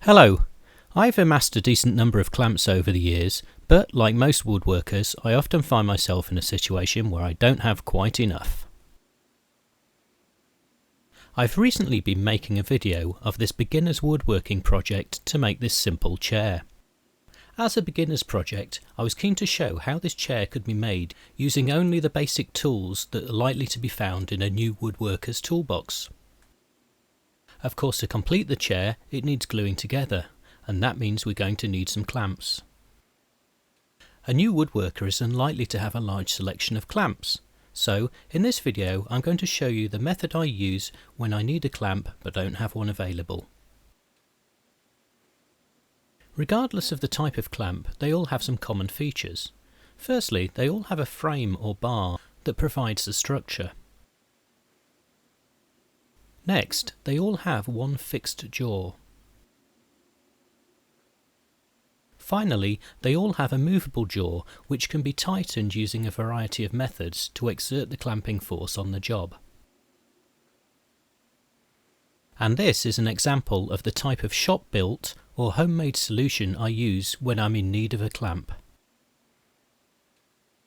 Hello. I've amassed a decent number of clamps over the years, but like most woodworkers, I often find myself in a situation where I don't have quite enough. I've recently been making a video of this beginner's woodworking project to make this simple chair. As a beginner's project, I was keen to show how this chair could be made using only the basic tools that are likely to be found in a new woodworker's toolbox. Of course, to complete the chair, it needs gluing together, and that means we're going to need some clamps. A new woodworker is unlikely to have a large selection of clamps, so in this video I'm going to show you the method I use when I need a clamp but don't have one available. Regardless of the type of clamp, they all have some common features. Firstly, they all have a frame or bar that provides the structure. Next, they all have one fixed jaw. Finally, they all have a movable jaw which can be tightened using a variety of methods to exert the clamping force on the job. And this is an example of the type of shop-built or homemade solution I use when I'm in need of a clamp.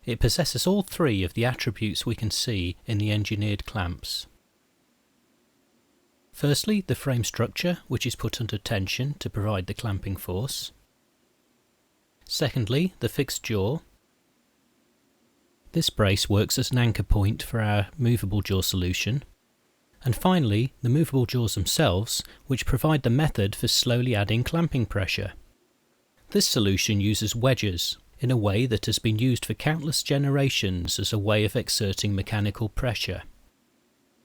It possesses all three of the attributes we can see in the engineered clamps. Firstly, the frame structure, which is put under tension to provide the clamping force. Secondly, the fixed jaw. This brace works as an anchor point for our movable jaw solution. And finally, the movable jaws themselves, which provide the method for slowly adding clamping pressure. This solution uses wedges, in a way that has been used for countless generations as a way of exerting mechanical pressure.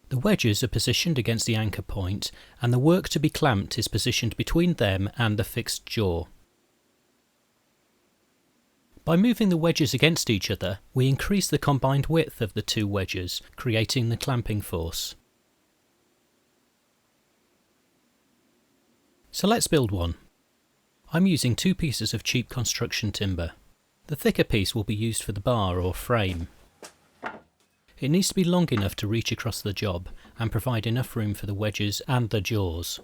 The wedges are positioned against the anchor point, and the work to be clamped is positioned between them and the fixed jaw. By moving the wedges against each other, we increase the combined width of the two wedges, creating the clamping force. So let's build one. I'm using two pieces of cheap construction timber. The thicker piece will be used for the bar or frame. It needs to be long enough to reach across the job and provide enough room for the wedges and the jaws.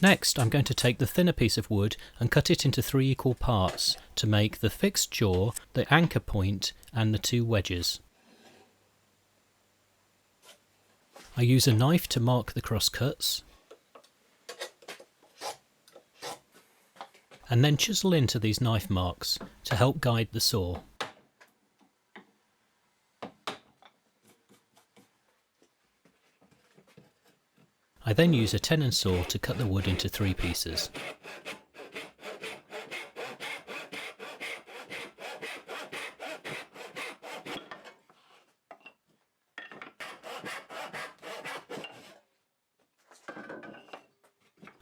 Next, I'm going to take the thinner piece of wood and cut it into 3 equal parts to make the fixed jaw, the anchor point and the two wedges. I use a knife to mark the cross cuts, and then chisel into these knife marks to help guide the saw. I then use a tenon saw to cut the wood into 3 pieces.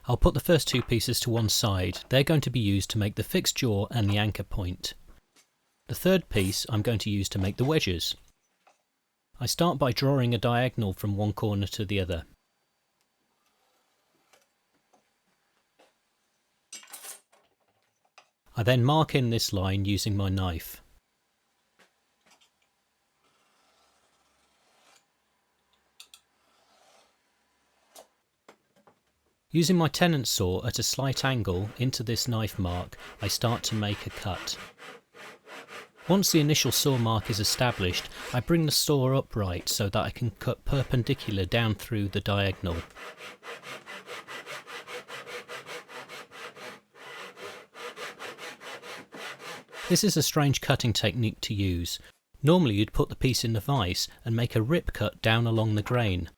I'll put the first 2 pieces to one side. They're going to be used to make the fixed jaw and the anchor point. The third piece I'm going to use to make the wedges. I start by drawing a diagonal from one corner to the other. I then mark in this line using my knife. Using my tenon saw at a slight angle into this knife mark, I start to make a cut. Once the initial saw mark is established, I bring the saw upright so that I can cut perpendicular down through the diagonal. This is a strange cutting technique to use. Normally you'd put the piece in the vise and make a rip cut down along the grain.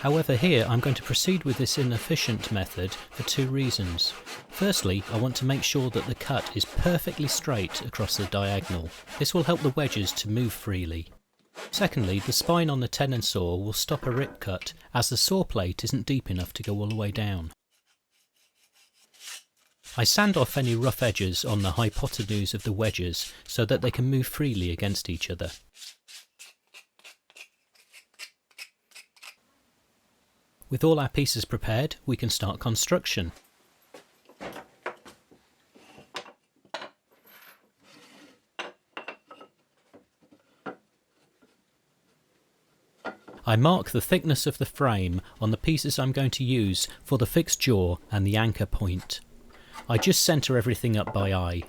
However, here I'm going to proceed with this inefficient method for 2 reasons. Firstly, I want to make sure that the cut is perfectly straight across the diagonal. This will help the wedges to move freely. Secondly, the spine on the tenon saw will stop a rip cut as the saw plate isn't deep enough to go all the way down. I sand off any rough edges on the hypotenuse of the wedges so that they can move freely against each other. With all our pieces prepared, we can start construction. I mark the thickness of the frame on the pieces I'm going to use for the fixed jaw and the anchor point. I just centre everything up by eye.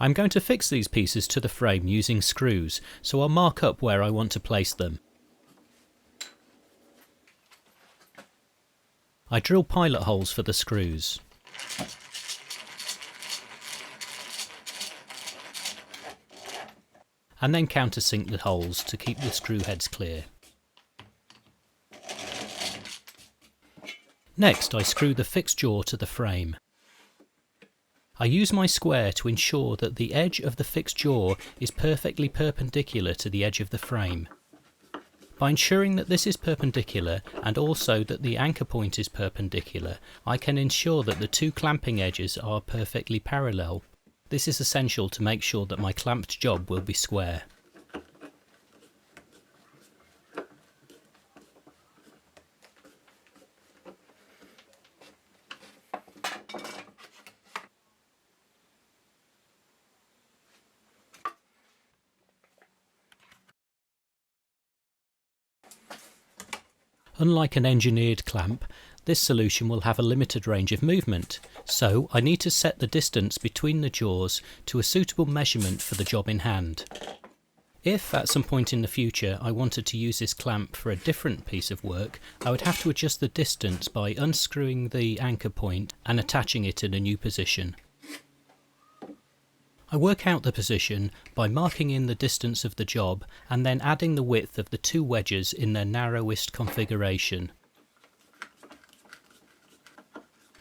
I'm going to fix these pieces to the frame using screws, so I'll mark up where I want to place them. I drill pilot holes for the screws. And then countersink the holes to keep the screw heads clear. Next, I screw the fixed jaw to the frame. I use my square to ensure that the edge of the fixed jaw is perfectly perpendicular to the edge of the frame. By ensuring that this is perpendicular and also that the anchor point is perpendicular, I can ensure that the two clamping edges are perfectly parallel. This is essential to make sure that my clamped job will be square. Unlike an engineered clamp, this solution will have a limited range of movement, so I need to set the distance between the jaws to a suitable measurement for the job in hand. If at some point in the future I wanted to use this clamp for a different piece of work, I would have to adjust the distance by unscrewing the anchor point and attaching it in a new position. I work out the position by marking in the distance of the job and then adding the width of the two wedges in their narrowest configuration.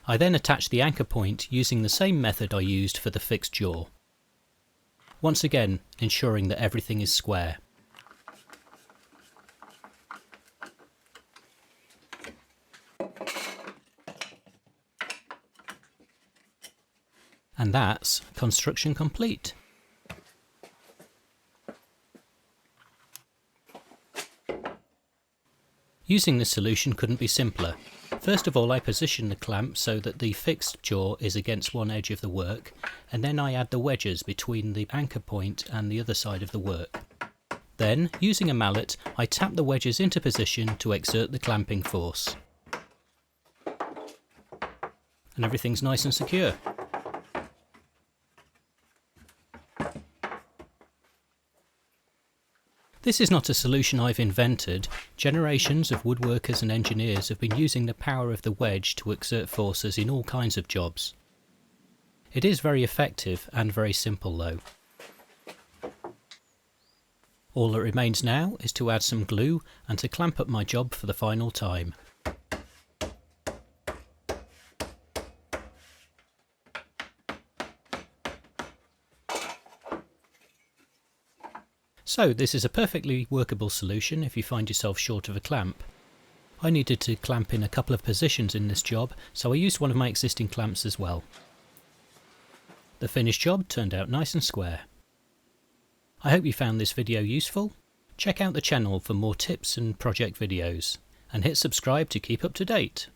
I then attach the anchor point using the same method I used for the fixed jaw. Once again, ensuring that everything is square. And that's construction complete. Using this solution couldn't be simpler. First of all, I position the clamp so that the fixed jaw is against one edge of the work, and then I add the wedges between the anchor point and the other side of the work. Then, using a mallet, I tap the wedges into position to exert the clamping force. And everything's nice and secure. This is not a solution I've invented. Generations of woodworkers and engineers have been using the power of the wedge to exert forces in all kinds of jobs. It is very effective and very simple though. All that remains now is to add some glue and to clamp up my job for the final time. So this is a perfectly workable solution if you find yourself short of a clamp. I needed to clamp in a couple of positions in this job, so I used one of my existing clamps as well. The finished job turned out nice and square. I hope you found this video useful. Check out the channel for more tips and project videos, and hit subscribe to keep up to date.